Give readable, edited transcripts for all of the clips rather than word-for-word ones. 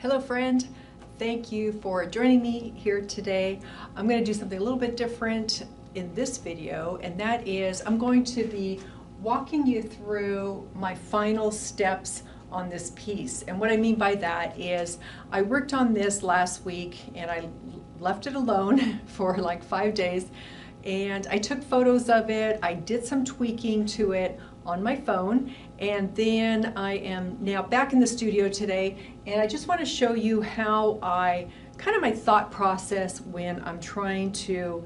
Hello friend, thank you for joining me here today. I'm going to do something a little bit different in this video, and that is I'm going to be walking you through my final steps on this piece. And what I mean by that is I worked on this last week and I left it alone for like 5 days, and I took photos of it. I did some tweaking to it on my phone, and then I am now back in the studio today, and I just want to show you how my thought process when I'm trying to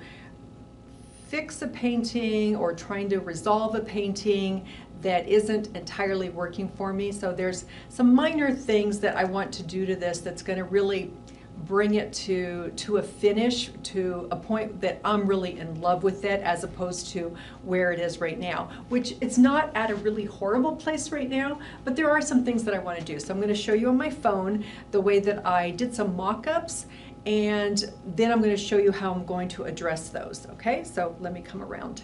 fix a painting or trying to resolve a painting that isn't entirely working for me. So there's some minor things that I want to do to this that's going to really bring it to a finish, to a point that I'm really in love with it, as opposed to where it is right now, which it's not at a really horrible place right now, but there are some things that I want to do. So I'm going to show you on my phone the way that I did some mock-ups, and then I'm going to show you how I'm going to address those. Okay, so let me come around.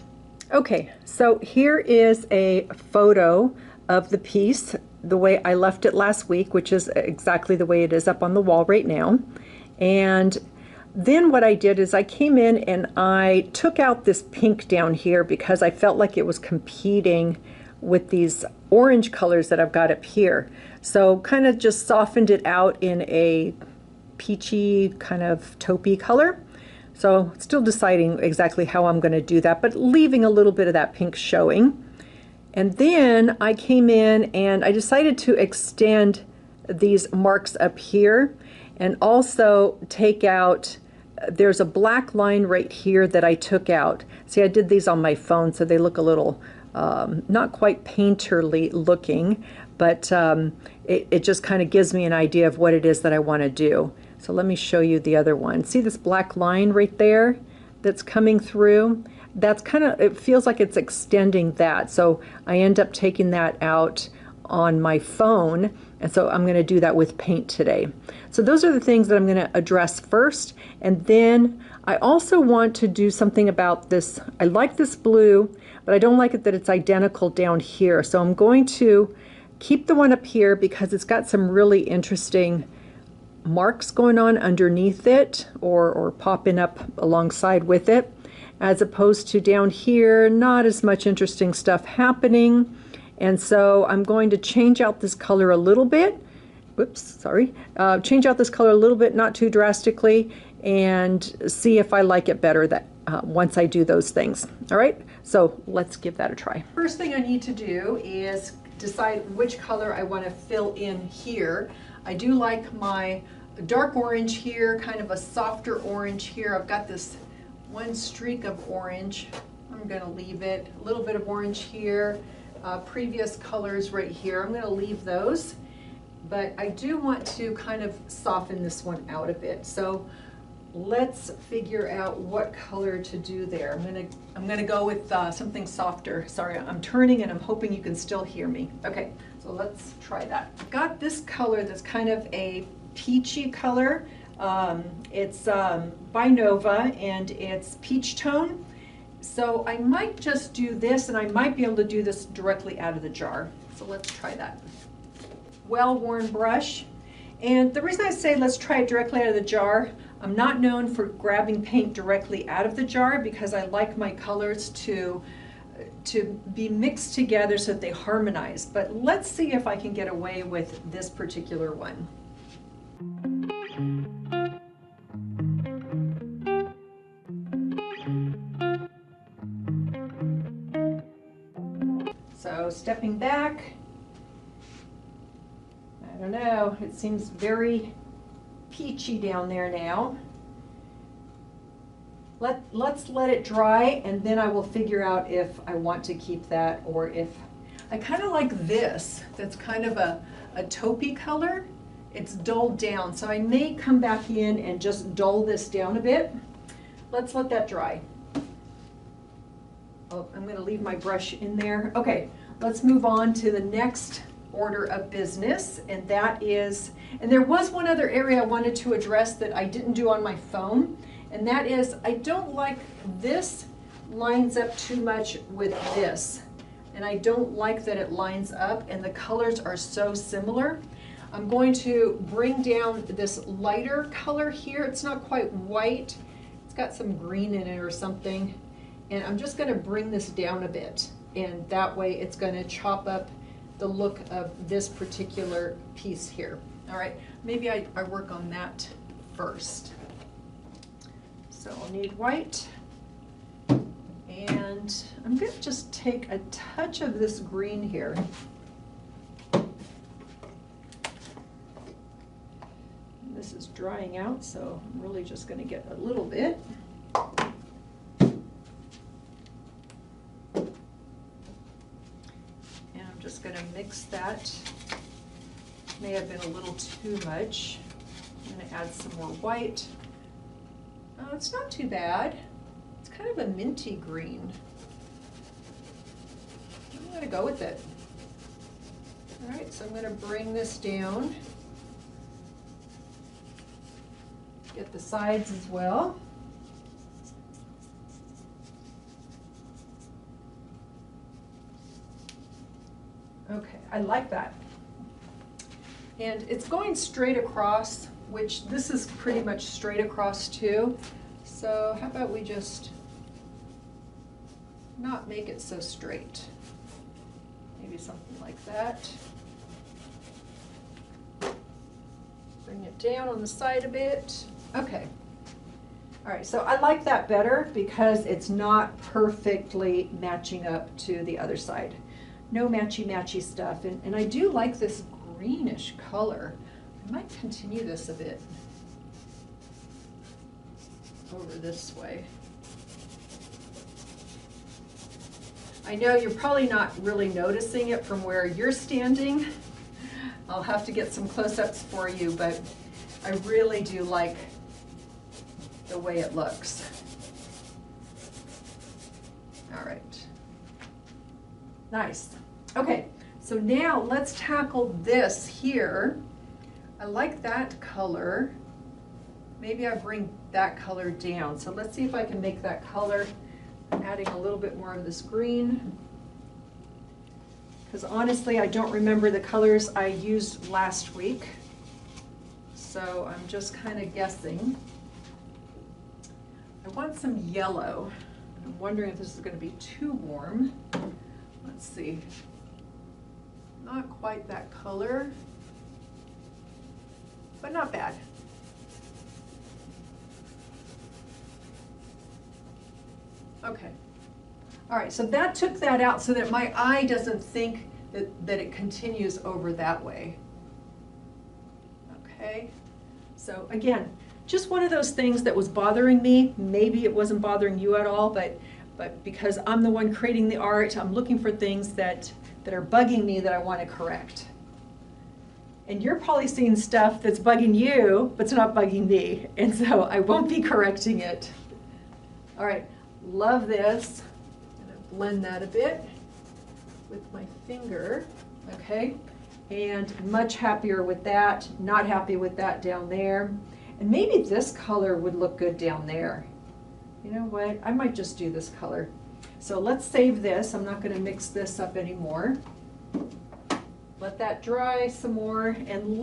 Okay, so here is a photo of the piece the way I left it last week, which is exactly the way it is up on the wall right now. And then what I did is I came in and I took out this pink down here because I felt like it was competing with these orange colors that I've got up here. So kind of just softened it out in a peachy kind of taupey color. So still deciding exactly how I'm going to do that, but leaving a little bit of that pink showing. And then I came in and I decided to extend these marks up here and also take out, there's a black line right here that I took out. See, I did these on my phone, so they look a little not quite painterly looking, but it just kind of gives me an idea of what it is that I want to do. So let me show you the other one. See this black line right there that's coming through? That's kind of, it feels like it's extending that. So I end up taking that out on my phone, and so I'm going to do that with paint today. So those are the things that I'm going to address first, and then I also want to do something about this. I like this blue, but I don't like it that it's identical down here. So I'm going to keep the one up here because it's got some really interesting marks going on underneath it, or popping up alongside with it, as opposed to down here, not as much interesting stuff happening. And so I'm going to change out this color a little bit. Whoops, sorry. Change out this color a little bit, not too drastically, and see if I like it better that once I do those things. All right, so let's give that a try. First thing I need to do is decide which color I want to fill in here. I do like my dark orange here, kind of a softer orange here. I've got this one streak of orange. I'm going to leave it. A little bit of orange here. Previous colors right here. I'm going to leave those, but I do want to kind of soften this one out a bit. So let's figure out what color to do there. I'm gonna go with something softer. Sorry, I'm turning and I'm hoping you can still hear me. Okay, so let's try that. I've got this color that's kind of a peachy color. It's by Nova, and it's peach tone. So I might just do this, and I might be able to do this directly out of the jar. So let's try that. Well-worn brush. And the reason I say let's try it directly out of the jar, I'm not known for grabbing paint directly out of the jar because I like my colors to be mixed together so that they harmonize. But let's see if I can get away with this particular one. So stepping back, I don't know, it seems very peachy down there now. Let's let it dry, and then I will figure out if I want to keep that, or if I kind of like this. That's kind of a taupey color. It's dulled down, so I may come back in and just dull this down a bit. Let's let that dry. Oh, I'm going to leave my brush in there. Okay, let's move on to the next order of business, and that is, and there was one other area I wanted to address that I didn't do on my phone, and that is I don't like this lines up too much with this, and I don't like that it lines up and the colors are so similar. I'm going to bring down this lighter color here. It's not quite white. It's got some green in it or something. And I'm just going to bring this down a bit. And that way it's going to chop up the look of this particular piece here. All right, maybe I work on that first. So I'll need white. And I'm going to just take a touch of this green here. This is drying out, so I'm really just going to get a little bit. And I'm just going to mix that. May have been a little too much. I'm going to add some more white. Oh, it's not too bad. It's kind of a minty green. I'm going to go with it. All right, so I'm going to bring this down. Get the sides as well. Okay, I like that. And it's going straight across, which this is pretty much straight across too. So how about we just not make it so straight? Maybe something like that. Bring it down on the side a bit. Okay. All right, so I like that better because it's not perfectly matching up to the other side. No matchy-matchy stuff. And I do like this greenish color. I might continue this a bit over this way. I know you're probably not really noticing it from where you're standing. I'll have to get some close-ups for you, but I really do like the way it looks. All right. Nice. Okay, so now let's tackle this here. I like that color. Maybe I bring that color down. So let's see if I can make that color. I'm adding a little bit more of this green. Because honestly, I don't remember the colors I used last week. So I'm just kind of guessing. I want some yellow. I'm wondering if this is going to be too warm. Let's see. Not quite that color, but not bad. Okay. All right, so that took that out so that my eye doesn't think that it continues over that way. Okay. So again, just one of those things that was bothering me. Maybe it wasn't bothering you at all, but because I'm the one creating the art, I'm looking for things that are bugging me that I want to correct. And you're probably seeing stuff that's bugging you, but it's not bugging me. And so I won't be correcting it. All right, love this. I'm going to blend that a bit with my finger, okay? And much happier with that, not happy with that down there. And maybe this color would look good down there. You know what, I might just do this color. So let's save this. I'm not going to mix this up anymore. Let that dry some more, and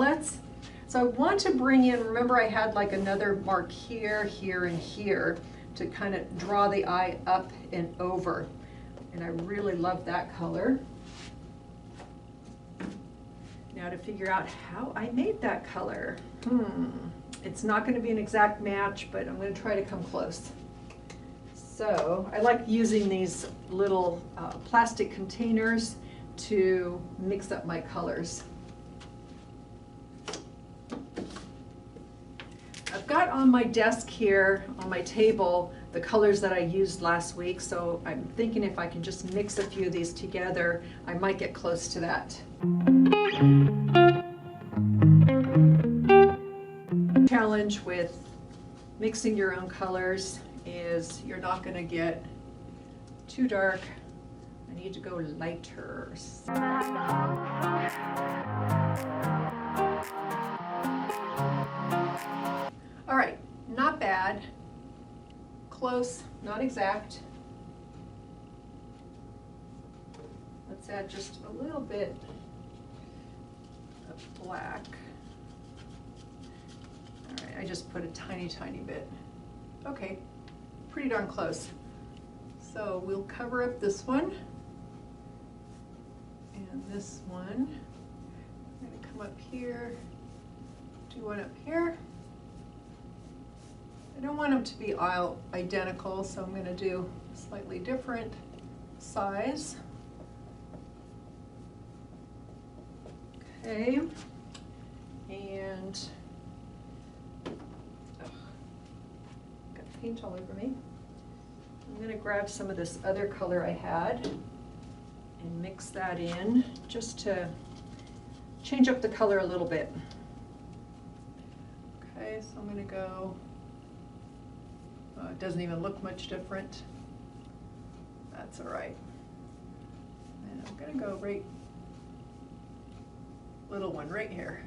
so I want to bring in, remember I had like another mark here, here, and here to kind of draw the eye up and over. And I really love that color. Now to figure out how I made that color. It's not going to be an exact match, but I'm going to try to come close. So I like using these little plastic containers to mix up my colors. I've got on my desk here, on my table, the colors that I used last week, so I'm thinking if I can just mix a few of these together, I might get close to that. Challenge with mixing your own colors is you're not going to get too dark. I need to go lighter. All right, not bad. Close, not exact. Let's add just a little bit the black. All right, I just put a tiny, tiny bit. Okay, pretty darn close. So we'll cover up this one and this one. I'm going to come up here, do one up here. I don't want them to be all identical, so I'm going to do a slightly different size. Okay, and got paint all over me. I'm going to grab some of this other color I had and mix that in just to change up the color a little bit. Okay, so I'm going to go, it doesn't even look much different. That's all right. And I'm going to go right, little one right here.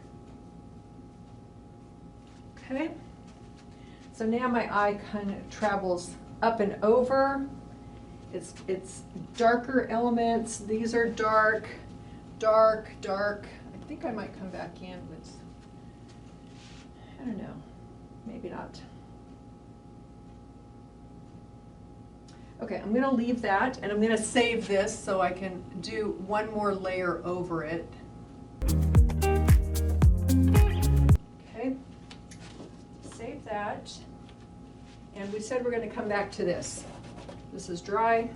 Okay, so now my eye kind of travels up and over. It's darker elements. These are dark, dark, dark. I think I might come back in with, I don't know, maybe not. Okay, I'm gonna leave that and I'm gonna save this so I can do one more layer over it. Okay, save that. And we said we're going to come back to this. This is dry,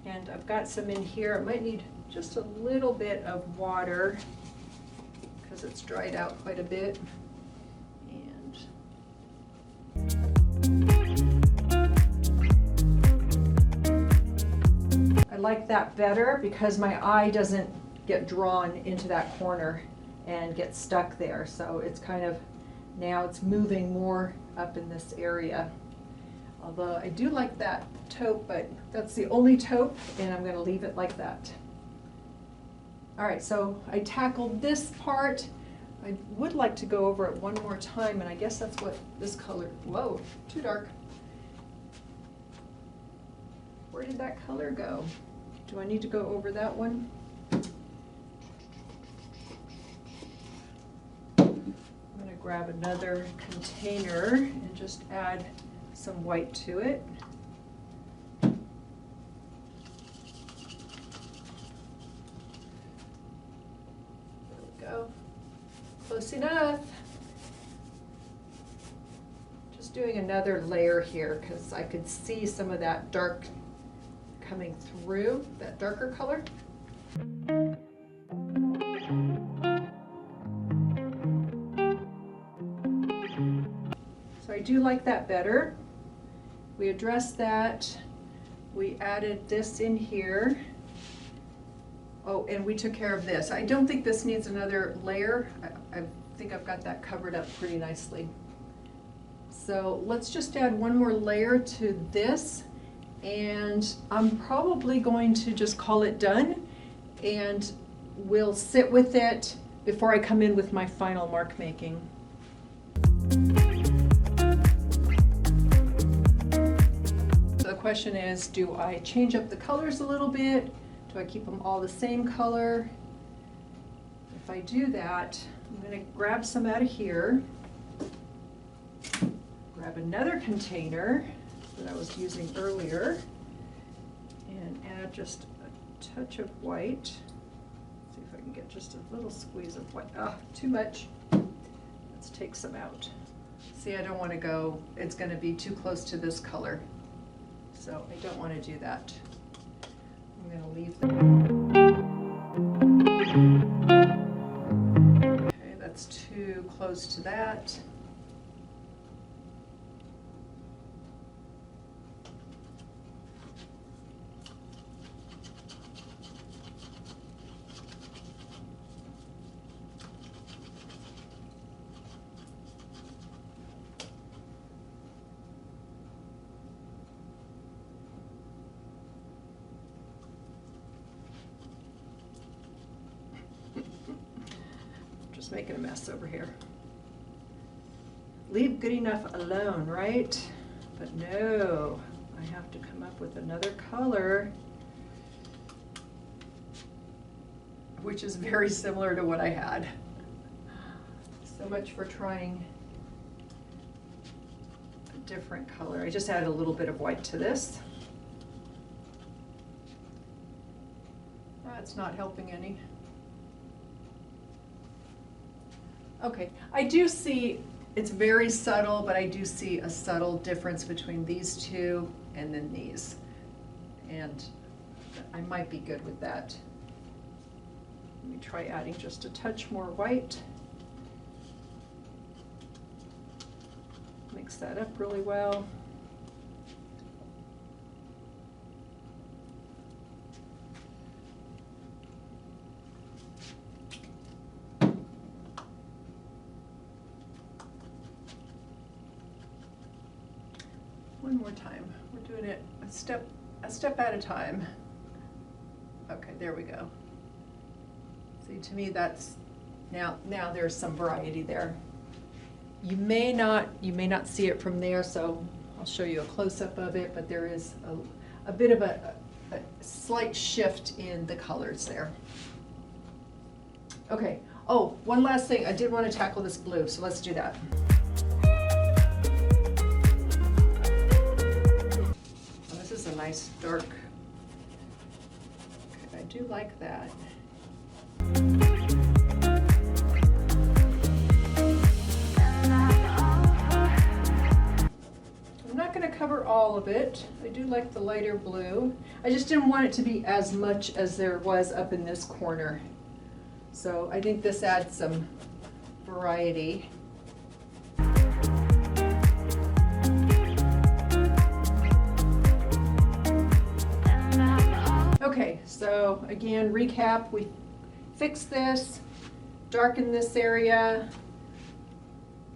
and I've got some in here. I might need just a little bit of water because it's dried out quite a bit. And I like that better because my eye doesn't get drawn into that corner and get stuck there. So it's kind of, now it's moving more up in this area. Although I do like that taupe, but that's the only taupe, and I'm going to leave it like that. All right, so I tackled this part. I would like to go over it one more time, and I guess that's what this color, whoa, too dark. Where did that color go? Do I need to go over that one? Grab another container and just add some white to it. There we go. Close enough. Just doing another layer here because I could see some of that dark coming through, that darker color. I do like that better. We addressed that. We added this in here. Oh, and we took care of this. I don't think this needs another layer. I think I've got that covered up pretty nicely. So let's just add one more layer to this, and I'm probably going to just call it done, and we'll sit with it before I come in with my final mark making. The question is, do I change up the colors a little bit? Do I keep them all the same color? If I do that, I'm going to grab some out of here, grab another container that I was using earlier, and add just a touch of white. See if I can get just a little squeeze of white. Ah, too much. Let's take some out. See, I don't want to go, it's going to be too close to this color. So I don't want to do that. I'm going to leave that. Okay, that's too close to that. Making a mess over here. Leave good enough alone, right? But no, I have to come up with another color. which is very similar to what I had. So much for trying a different color. I just added a little bit of white to this. That's not helping any. Okay, I do see, it's very subtle, but I do see a subtle difference between these two and then these. And I might be good with that. Let me try adding just a touch more white. Mix that up really well. One more time. We're doing it a step at a time. Okay, there we go. See, to me that's now there's some variety there. You may not see it from there, so I'll show you a close-up of it, but there is a bit of a slight shift in the colors there. Okay. Oh, one last thing. I did want to tackle this blue, so let's do that. A nice dark. Okay, I do like that. I'm not going to cover all of it. I do like the lighter blue. I just didn't want it to be as much as there was up in this corner. So I think this adds some variety. Okay, so again, recap, we fixed this, darkened this area,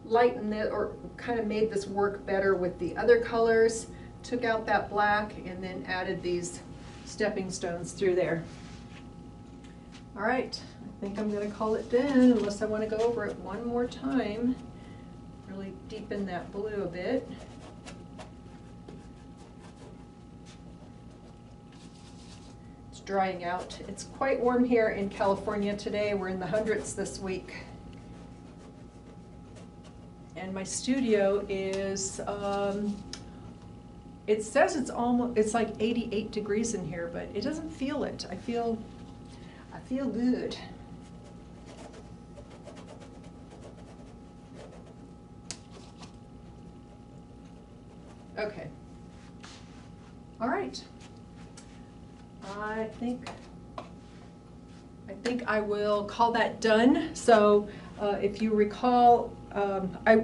lightened it, or kind of made this work better with the other colors, took out that black, and then added these stepping stones through there. All right, I think I'm going to call it done, unless I want to go over it one more time, really deepen that blue a bit. Drying out. It's quite warm here in California today. We're in the hundreds this week. And my studio is, it says it's like 88 degrees in here, but it doesn't feel it. I feel good. Okay. All right. I think I will call that done. So if you recall,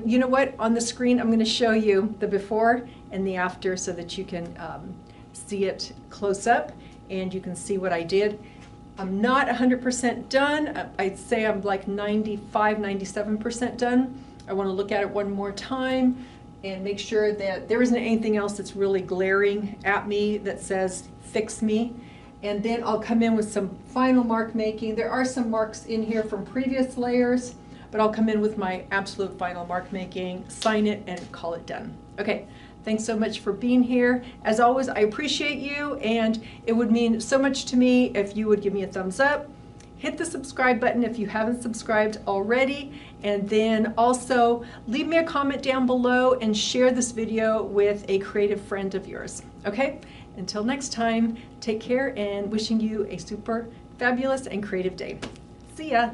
you know what, on the screen I'm going to show you the before and the after so that you can see it close up and you can see what I did. I'm not 100% done. I'd say I'm like 95, 97% done. I want to look at it one more time and make sure that there isn't anything else that's really glaring at me that says fix me. And then I'll come in with some final mark making. There are some marks in here from previous layers, but I'll come in with my absolute final mark making, sign it, and call it done. Okay, thanks so much for being here. As always, I appreciate you, and it would mean so much to me if you would give me a thumbs up. Hit the subscribe button if you haven't subscribed already, and then also leave me a comment down below and share this video with a creative friend of yours. Okay? Until next time, take care and wishing you a super fabulous and creative day. See ya!